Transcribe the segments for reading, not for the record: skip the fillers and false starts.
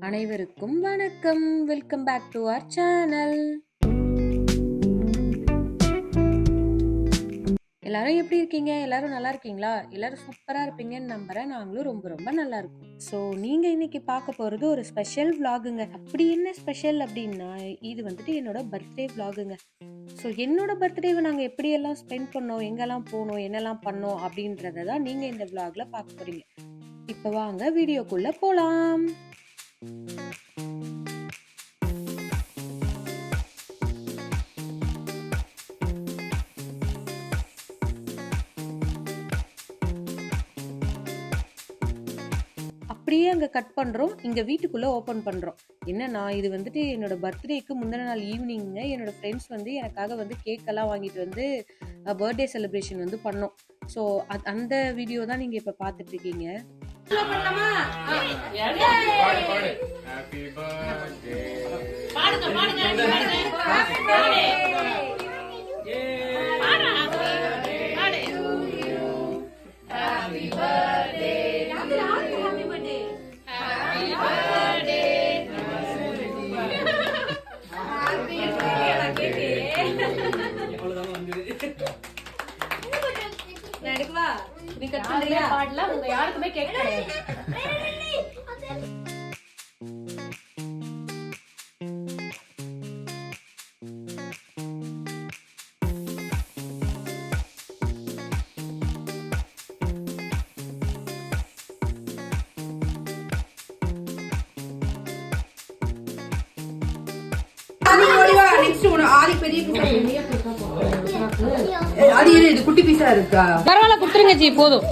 அனைவருக்கும் வணக்கம். Welcome back to our channel. எல்லாரும் எப்படி இருக்கீங்க? எல்லாரும் நல்லா இருக்கீங்களா? எல்லாரும் சூப்பரா இருப்பீங்கன்னு நம்புறேன். நாங்களும் ரொம்ப ரொம்ப நல்லா இருக்கோம். ஸோ நீங்க இன்னைக்கு பார்க்க போறது ஒரு ஸ்பெஷல் vlogங்க. அப்படி என்ன ஸ்பெஷல் அப்படின்னா, இது வந்துட்டு என்னோட பர்த்டே vlogங்க. ஸோ என்னோட பர்த்டேவை நாங்கள் எப்படியெல்லாம் ஸ்பெண்ட் பண்ணோம், எங்கெல்லாம் போனோம், என்னெல்லாம் பண்ணோம் அப்படின்றத தான் நீங்க இந்த vlogல பார்க்க போறீங்க. இப்போ வாங்க வீடியோக்குள்ள போலாம். அப்படியே அங்கே கட் பண்ணுறோம், இங்கே வீட்டுக்குள்ளே ஓப்பன் பண்ணுறோம். என்னன்னா, இது வந்துட்டு என்னோட பர்த்டேக்கு முந்தின நாள் ஈவினிங்க என்னோட ஃப்ரெண்ட்ஸ் வந்து எனக்காக வந்து கேக்கெல்லாம் வாங்கிட்டு வந்து பர்த்டே செலிப்ரேஷன் வந்து பண்ணோம். ஸோ அந்த வீடியோ தான் நீங்கள் இப்போ பார்த்துட்டு இருக்கீங்க. யாருக்குமே கேட்க குட்டி பீஸா இருக்கா? பரவாயில்ல, குடுத்துருங்க ஜி, போதும்.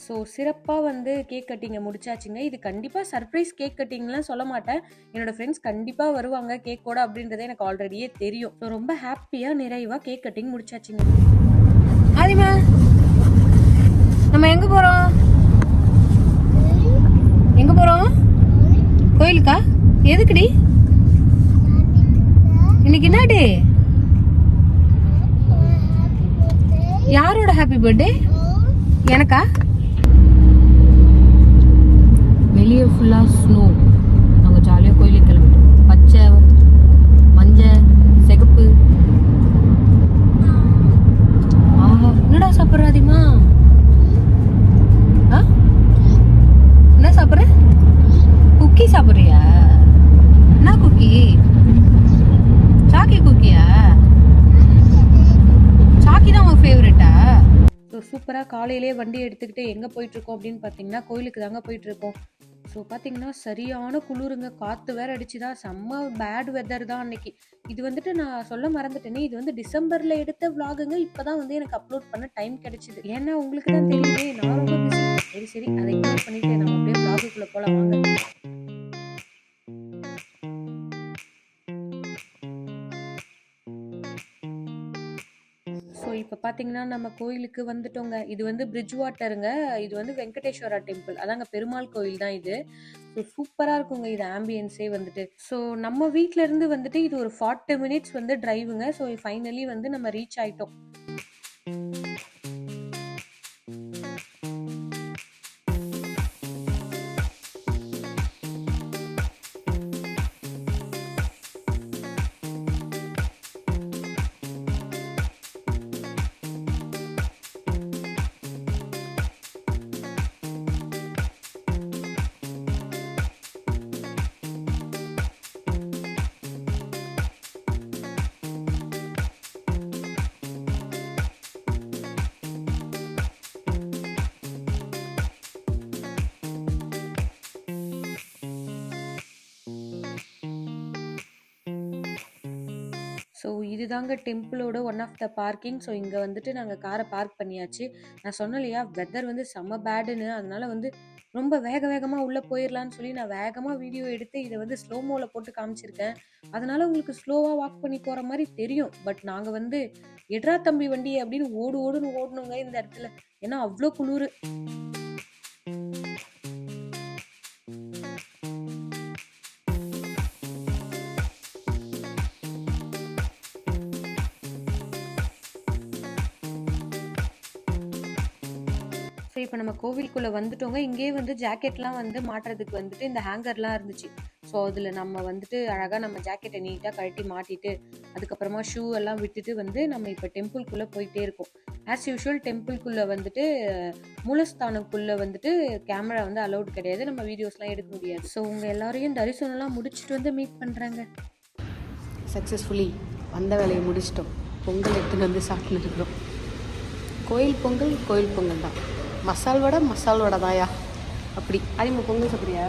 ஸோ சிறப்பாக வந்து கேக் கட்டிங்க முடிச்சாச்சுங்க. இது கண்டிப்பாக சர்ப்ரைஸ் கேக் கட்டிங்லாம் சொல்ல மாட்டேன். என்னோட ஃப்ரெண்ட்ஸ் கண்டிப்பாக வருவாங்க கேக்கோட அப்படின்றத எனக்கு ஆல்ரெடியே தெரியும். ஸோ ரொம்ப ஹாப்பியாக நிறைவாக கேக் கட்டிங் முடிச்சாச்சுங்க. ஆதிமா, நம்ம எங்கே போகிறோம்? எங்கே போகிறோம்? கோயிலுக்கா? எதுக்குடி? இன்னைக்கு என்ன டே? யாரோட ஹாப்பி பர்த்டே? எனக்கா? வெளியே ஃபுல்லா ஸ்னோ. நாங்கள் ஜாலியாக கோயிலுக்கு கிளம்பிட்டோம். பச்சை, மஞ்சள், சிகப்பு. ஆஹா, என்னடா சாப்பிட்ற அதிகமா? என்ன சாப்பிட்ற? குக்கி சாப்பிட்றியா? என்ன குக்கி? சாக்கி குக்கியா? சாக்கி தான் உங்க ஃபேவரட்டா? ஸோ சூப்பராக காலையிலே வண்டி எடுத்துக்கிட்டு எங்கே போயிட்டுருக்கோம் அப்படின்னு பார்த்தீங்கன்னா, கோயிலுக்கு தாங்க போயிட்டுருக்கோம். ஸோ பார்த்தீங்கன்னா சரியான குளிருங்க, காற்று வேற அடிச்சுதா, செம்ம பேட் வெதர் தான் அன்னைக்கு. இது வந்துட்டு நான் சொல்ல மறந்துட்டேனே, இது வந்து டிசம்பரில் எடுத்த விளாகுங்க. இப்போ தான் வந்து எனக்கு அப்லோட் பண்ண டைம் கிடைச்சிது. ஏன்னா உங்களுக்கு தான் தெரியுமே, நான் ரொம்ப பிஸி. சரி அதை இக்னோர் பண்ணிட்டு நம்ம அப்படியே விளாகுக்குள்ளே போகலாம் வாங்க. ஸோ இப்போ பார்த்தீங்கன்னா நம்ம கோயிலுக்கு வந்துட்டோங்க. இது வந்து பிரிட்ஜ் வாட்டருங்க. இது வந்து வெங்கடேஸ்வரா டெம்பிள், அதாங்க பெருமாள் கோயில் தான் இது. ஸோ சூப்பராக இருக்குங்க இது ஆம்பியன்ஸே வந்துட்டு. ஸோ நம்ம வீட்டில இருந்து வந்துட்டு இது ஒரு 40 மினிட்ஸ் வந்து டிரைவுங்க. ஸோ ஃபைனலி வந்து நம்ம ரீச் ஆயிட்டோம். ஸோ இதுதாங்க டெம்பிளோட one of the parking. So இங்கே வந்துட்டு நாங்கள் காரை பார்க் பண்ணியாச்சு. நான் சொன்னேன் இல்லையா, வெதர் வந்து செம்ம பேடுன்னு. அதனால வந்து ரொம்ப வேகமாக உள்ளே போயிடலான்னு சொல்லி நான் வேகமாக வீடியோ எடுத்து இதை வந்து ஸ்லோமோவில் போட்டு காமிச்சிருக்கேன். அதனால உங்களுக்கு ஸ்லோவாக வாக் பண்ணி போகிற மாதிரி தெரியும். பட் நாங்கள் வந்து எட்ரா தம்பி வண்டி அப்படின்னு ஓடுன்னு ஓடணுங்க இந்த இடத்துல. ஏன்னா அவ்வளோ குளிர். ஸோ இப்போ நம்ம கோவிலுக்குள்ளே வந்துட்டோங்க. இங்கேயே வந்து ஜாக்கெட்லாம் வந்து மாட்டுறதுக்கு வந்துட்டு இந்த ஹேங்கர்லாம் இருந்துச்சு. ஸோ அதில் நம்ம வந்துட்டு அழகாக நம்ம ஜாக்கெட்டை நீட்டாக கழட்டி மாட்டிட்டு அதுக்கப்புறமா ஷூ எல்லாம் விட்டுட்டு வந்து நம்ம இப்போ டெம்பிள்குள்ளே போயிட்டே இருக்கோம். ஆஸ் யூஷுவல் டெம்பிள்குள்ளே வந்துட்டு மூலஸ்தானக்குள்ளே வந்துட்டு கேமரா வந்து அலௌட் கிடையாது, நம்ம வீடியோஸ்லாம் எடுக்க முடியாது. ஸோ உங்கள் எல்லாரையும் தரிசனம்லாம் முடிச்சுட்டு வந்து மீட் பண்ணுறாங்க. சக்ஸஸ்ஃபுல்லி வந்த வேலையை முடிச்சிட்டோம். பொங்கல் எடுத்துகிட்டு வந்து சாப்பிட்டு இருக்கிறோம். கோயில் பொங்கல் தான். மசால் வடை தாயா அப்படி. அதிகமாக பொங்கல் சாப்பிட்றியா?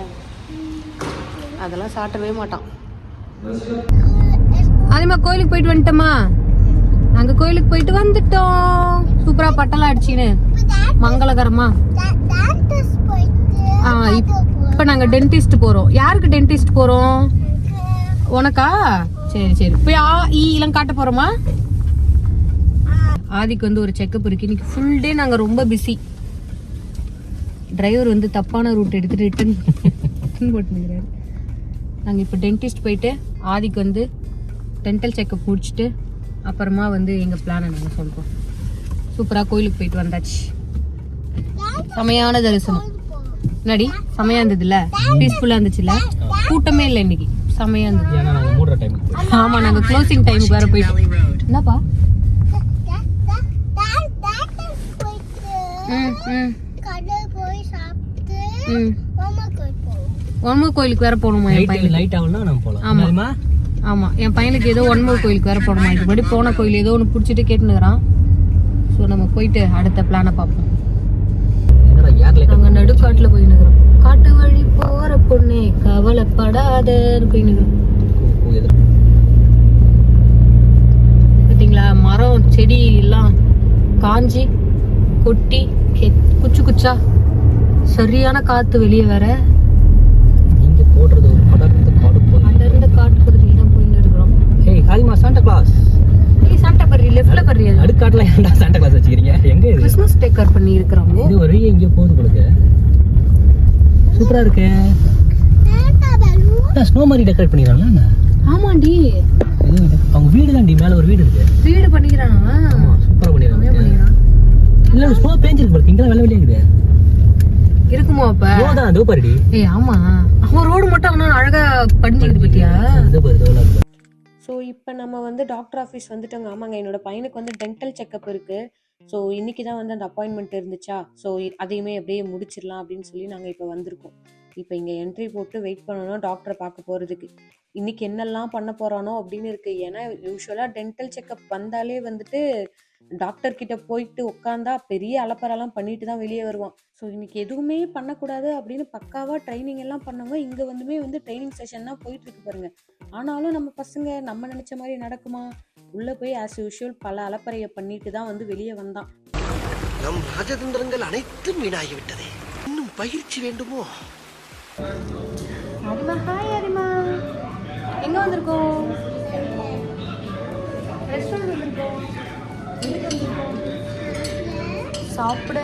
அதெல்லாம் சாப்பிடவே மாட்டான். அதிகமாக கோயிலுக்கு போயிட்டு வந்துட்டோமா? நாங்கள் கோயிலுக்கு போயிட்டு வந்துட்டோம். சூப்பராக பட்டெல்லாம் அடிச்சின்னு மங்களகரமா. இப்போ நாங்கள் டென்டிஸ்ட் போகிறோம். யாருக்கு டென்டிஸ்ட் போகிறோம்? உனக்கா? சரி போய் ஈலாம் காட்ட போகிறோமா? ஆதிக்கு வந்து ஒரு செக்கப் இருக்கு. இன்னைக்கு ஃபுல் டே நாங்கள் ரொம்ப பிஸி. டிரைவர் வந்து தப்பான ரூட் எடுத்துட்டு ரிட்டர்ன் போட்டுங்கிறாரு. நாங்கள் இப்போ டென்டிஸ்ட் போயிட்டு ஆதிக்கு வந்து டென்டல் செக்கப் முடிச்சுட்டு அப்புறமா வந்து எங்கள் பிளானை நாங்கள் சொல்கிறோம். சூப்பராக கோயிலுக்கு போயிட்டு வந்தாச்சு. செமையான தரிசனம். முன்னாடி செமையா இருந்ததுல்ல, பீஸ்ஃபுல்லாக இருந்துச்சுல்ல, கூட்டமே இல்லை இன்னைக்கு. செமையா இருந்தது. ஆமாம், நாங்கள் க்ளோசிங் டைமுக்கு வேற போயிட்டோம். என்னப்பா? ஒன்மூர் கோயிலுக்கு வேற போகணுமா? என் பையனுக்கு. ஆமா, என் பையனுக்கு ஏதோ ஒன்மூர் கோயிலுக்கு வேற போகணுமா. இதுபடி போன கோயில் ஏதோ ஒன்று பிடிச்சிட்டு கேட்டுனுக்குறான். ஸோ நம்ம போயிட்டு அடுத்த பிளானை பார்ப்போம். நாங்கள் நடுக்காட்டில் போயின்னுக்குறோம். காட்டு வழி போற பொண்ணே கவலைப்படாதன்னு போயின்னுக்குறோம். பார்த்தீங்களா, மரம் செடி எல்லாம் காஞ்சி கொட்டி குச்சு குச்சா சரியான காத்து. வெளியே வேற நீங்க போடுறது ஒரு படர்ந்த காட்டு பகுதியில தான் போயிட்டு இருக்கிறோம். ஏய் ஹாய்மா சாண்டா கிளாஸ். ஏய் சாண்டா பர்ரி லெஃப்ட்ல பர்ரி. அடுக்காட்ல ஏன்டா சாண்டா கிளாஸ் வச்சிருக்கீங்க? எங்க இது? கிறிஸ்மஸ் டெக்கர் பண்ணி இருக்கறாங்க. இது ஒரு எங்க போகுது உங்களுக்கு? சூப்பரா இருக்கு. ஸ்னோ மாதிரி டெக்கரேட் பண்ணிறாங்களா? ஆமாண்டி, அவங்க வீடு தான்டி, மேல ஒரு வீடு இருக்கு. வீடு பண்ணிக்கிறானா? ஆமா, சூப்பரா பண்ணிக்கிறாங்க. இல்ல ஸ்னோ பேஞ்சிருக்கு பாரு, இங்க வெள்ள வெளிய இருக்குது. இருக்குமோ அப்ப? ரோதான் அதோ பாருடி. ஏய் ஆமா, அவன் ரோடு மட்டும் அவன அழகா படிஞ்சிருக்கு பத்தியா? அது பாரு தோலா. ஸோ இப்போ நம்ம வந்து டாக்டர் ஆஃபீஸ் வந்துட்டோங்க. ஆமாங்க, என்னோட பையனுக்கு வந்து டென்டல் செக்கப் இருக்கு. ஸோ இன்னைக்கு தான் வந்து அந்த அப்பாயின்மெண்ட் இருந்துச்சா, ஸோ அதையுமே அப்படியே முடிச்சிடலாம் அப்படின்னு சொல்லி நாங்கள் இப்போ வந்திருக்கோம். இப்போ இங்கே என்ட்ரி போட்டு வெயிட் பண்ணணும் டாக்டரை பார்க்க போகிறதுக்கு. இன்னைக்கு என்னெல்லாம் பண்ண போகிறானோ அப்படின்னு இருக்கு. ஏன்னா யூஸ்வலாக டென்டல் செக்கப் வந்தாலே வந்துட்டு டாக்டர் கிட்ட போயிட்டு உட்காந்தா பெரிய அலப்பறெல்லாம் பண்ணிட்டு தான் வெளியே வருவான். ஸோ இன்னைக்கு எதுவுமே பண்ணக்கூடாது அப்படின்னு பக்காவாக ட்ரைனிங் எல்லாம் பண்ணவங்க இங்கே வந்து ட்ரைனிங் செஷன் தான் போயிட்டு இருக்கு பாருங்க. ஆனாலும் நம்ம பசங்க நம்ம நினைச்ச மாதிரி நடக்குமா? உள்ள போய் ஆஸ் யூஷுவல் பல அலப்பறையை பண்ணிட்டு தான் வந்து வெளியே வந்தான். நம் ராஜதந்திரங்கள் அனைத்தும் வீணாகிவிட்டதே. இன்னும் பயிற்சி வேண்டுமோ? அரிமா, ஹாய் அரிமா. எங்க வந்திருக்கோம்? ரெஸ்டாரண்ட் வந்திருக்கோம். சாப்பிட.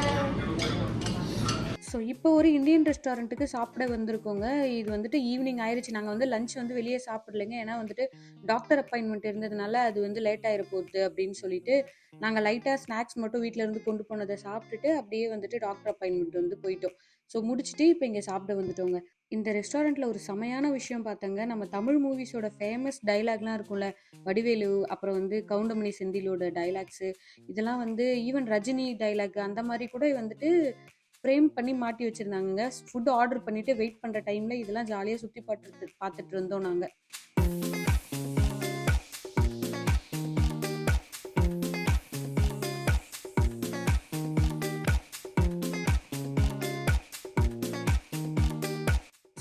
ஸோ இப்போ ஒரு இந்தியன் ரெஸ்டாரண்ட்டுக்கு சாப்பிட வந்திருக்கோங்க. இது வந்துட்டு ஈவினிங் ஆயிடுச்சு. நாங்கள் வந்து லஞ்ச் வந்து வெளியே சாப்பிடலைங்க. ஏன்னா வந்துட்டு டாக்டர் அப்பாயின்மெண்ட் இருந்ததுனால அது வந்து லேட் ஆகிட போகுது அப்படின்னு சொல்லிட்டு நாங்கள் லைட்டாக ஸ்நாக்ஸ் மட்டும் வீட்டில் இருந்து கொண்டு போனதை சாப்பிட்டுட்டு அப்படியே வந்துட்டு டாக்டர் அப்பாயின்மெண்ட் வந்து போயிட்டோம். ஸோ முடிச்சுட்டு இப்போ இங்கே சாப்பிட வந்துட்டோங்க. இந்த ரெஸ்டாரண்ட்டில் ஒரு செமையான விஷயம் பார்த்தங்க. நம்ம தமிழ் மூவிஸோட ஃபேமஸ் டைலாக்லாம் இருக்கும்ல, வடிவேலு அப்புறம் வந்து கவுண்டமணி செந்திலோட டைலாக்ஸு, இதெல்லாம் வந்து ஈவன் ரஜினி டைலாக் அந்த மாதிரி கூட வந்துட்டு ஃப்ரேம் பண்ணி மாட்டி வச்சுருந்தாங்க. ஃபுட் ஆர்டர் பண்ணிவிட்டு வெயிட் பண்ணுற டைமில் இதெல்லாம் ஜாலியாக சுற்றி பார்த்துட்டு இருந்தோம் நாங்கள்.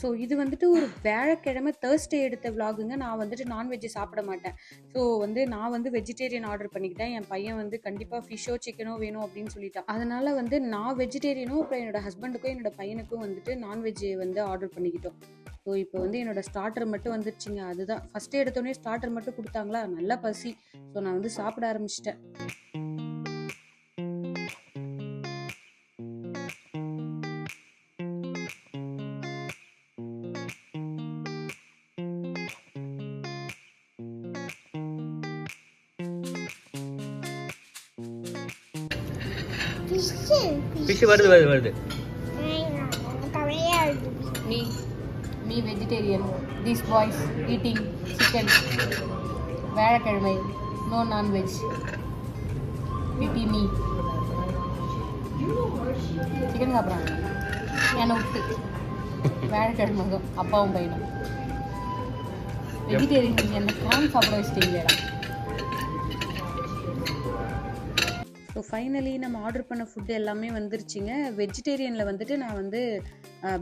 ஸோ இது வந்துட்டு ஒரு வியாழக்கிழமை தேர்ஸ்டே எடுத்த விலாகுங்க. நான் வந்துட்டு நான்வெஜ் சாப்பிட மாட்டேன். ஸோ வந்து நான் வந்து வெஜிடேரியன் ஆர்டர் பண்ணிக்கிட்டேன். என் பையன் வந்து கண்டிப்பாக ஃபிஷ்ஷோ சிக்கனோ வேணும் அப்படின்னு சொல்லிட்டான். அதனால வந்து நான் வெஜிடேரியனும் அப்புறம் என்னோட ஹஸ்பண்டுக்கும் என்னோட பையனுக்கும் வந்துட்டு நான்வெஜ் வந்து ஆர்டர் பண்ணிக்கிட்டோம். ஸோ இப்போ வந்து என்னோட ஸ்டார்டர் மட்டும் வந்துருச்சுங்க. அதுதான் ஃபஸ்ட்டு எடுத்தோடனே ஸ்டார்டர் மட்டும் கொடுத்தாங்களா, நல்லா பசி. ஸோ நான் வந்து சாப்பிட ஆரம்பிச்சிட்டேன். Fish ஃபிஷ் வருது வருது வருது. Me vegetarian. These boys eating chicken. வேழக்கிழமை no non-veg. Pity me. Chicken சாப்பிட்றாங்க என்னை விட்டு. வேழக்கிழமை அப்பாவும் பையனும் வெஜிடேரியன். என்ன கிராம் சாப்பிட வச்சிட்டீங்களா? ஸோ ஃபைனலி நம்ம ஆர்டர் பண்ண ஃபுட்டு எல்லாமே வந்துருச்சுங்க. வெஜிடேரியனில் வந்துட்டு நான் வந்து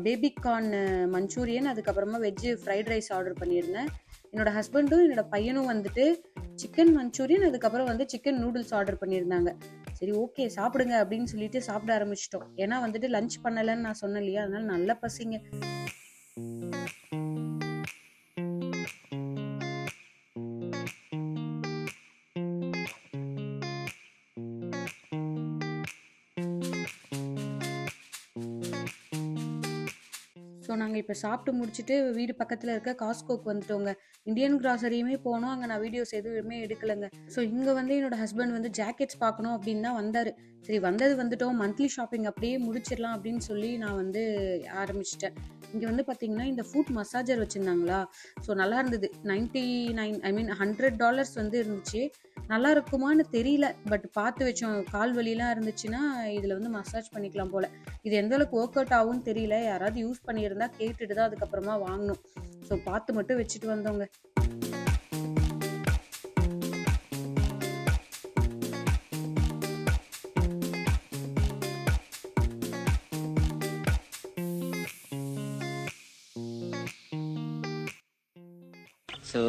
பேபிகார்ன் மஞ்சூரியன், அதுக்கப்புறமா வெஜ்ஜு ஃப்ரைட் ரைஸ் ஆர்டர் பண்ணியிருந்தேன். என்னோடய ஹஸ்பண்டும் என்னோட பையனும் வந்துட்டு சிக்கன் மஞ்சூரியன், அதுக்கப்புறம் வந்து சிக்கன் நூடுல்ஸ் ஆர்டர் பண்ணியிருந்தாங்க. சரி ஓகே சாப்பிடுங்க அப்படின்னு சொல்லிட்டு சாப்பிட ஆரம்பிச்சிட்டோம். ஏன்னா வந்துட்டு லஞ்ச் பண்ணலைன்னு நான் சொன்னேன் இல்லையா, அதனால நல்ல பசிங்க. ஸோ நாங்கள் இப்போ சாப்பிட்டு முடிச்சுட்டு வீடு பக்கத்தில் இருக்க காஸ்கோக்கு வந்துட்டோங்க. இந்தியன் கிராசரியுமே போனோம், அங்கே நான் வீடியோஸ் எதுவுமே எடுக்கலைங்க. ஸோ இங்கே வந்து என்னோட ஹஸ்பண்ட் வந்து ஜாக்கெட்ஸ் பார்க்கணும் அப்படின்னு தான் வந்தார். சரி வந்துட்டோம், மந்த்லி ஷாப்பிங் அப்படியே முடிச்சிடலாம் அப்படின்னு சொல்லி நான் வந்து ஆரம்பிச்சிட்டேன். இங்கே வந்து பார்த்தீங்கன்னா இந்த ஃபுட் மசாஜர் வச்சுருந்தாங்களா, ஸோ நல்லா இருந்தது. $100 வந்து இருந்துச்சு. நல்லா இருக்குமான்னு தெரியல, பட் பார்த்து வச்சோம். கால் வலிலாம் இருந்துச்சுன்னா இதில் வந்து மசாஜ் பண்ணிக்கலாம் போல். இது எந்த அளவுக்கு ஒர்க் அவுட் ஆகும்னு தெரியல, யாராவது யூஸ் பண்ணியிருந்தா கேட்டுட்டு தான் அதுக்கப்புறமா வாங்கணும். ஸோ பார்த்து மட்டும் வச்சுட்டு வந்தோங்க. சோ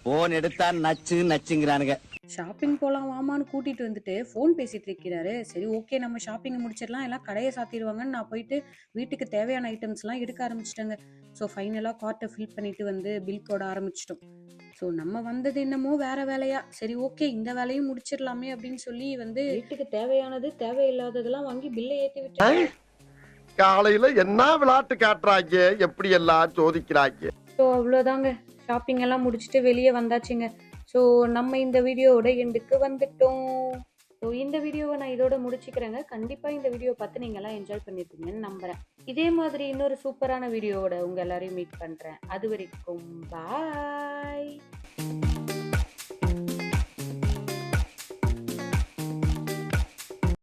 போன் எடுத்தா நச்சுங்கிறானுங்க. ஷாப்பிங் போகலாம் வாமான்னு கூட்டிகிட்டு வந்துட்டு ஃபோன் பேசிகிட்டு இருக்கிறாரு. சரி ஓகே நம்ம ஷாப்பிங்கை முடிச்சிடலாம், எல்லாம் கடையை சாத்திடுவாங்கன்னு நான் போயிட்டு வீட்டுக்கு தேவையான ஐட்டம்ஸ்லாம் எடுக்க ஆரம்பிச்சிட்டேங்க. ஸோ ஃபைனலாக கார்ட்டை ஃபில் பண்ணிவிட்டு வந்து பில் போட ஆரம்பிச்சிட்டோம். ஸோ நம்ம வந்தது என்னமோ வேறு வேலையா, சரி ஓகே இந்த வேலையும் முடிச்சிடலாமே அப்படின்னு சொல்லி வந்து வீட்டுக்கு தேவையானது தேவையில்லாததெல்லாம் வாங்கி பில்லை ஏற்றி விட்டேன். காலையில என்ன விளையாட்டு காட்டுறாங்க, எப்படி எல்லாம் சோதிக்கிறாங்க. ஸோ அவ்வளோதாங்க, ஷாப்பிங் எல்லாம் முடிச்சுட்டு வெளியே வந்தாச்சுங்க. ஸோ நம்ம இந்த வீடியோவோட எண்டுக்கு வந்துட்டோம். ஸோ இந்த வீடியோவை நான் இதோட முடிச்சுக்கிறேங்க. கண்டிப்பாக இந்த வீடியோ பார்த்து நீங்கள் எல்லாம் என்ஜாய் பண்ணியிருப்பீங்கன்னு நம்புகிறேன். இதே மாதிரி இன்னொரு சூப்பரான வீடியோவோட உங்கள் எல்லாரையும் மீட் பண்ணுறேன். அது வரைக்கும் பாய்.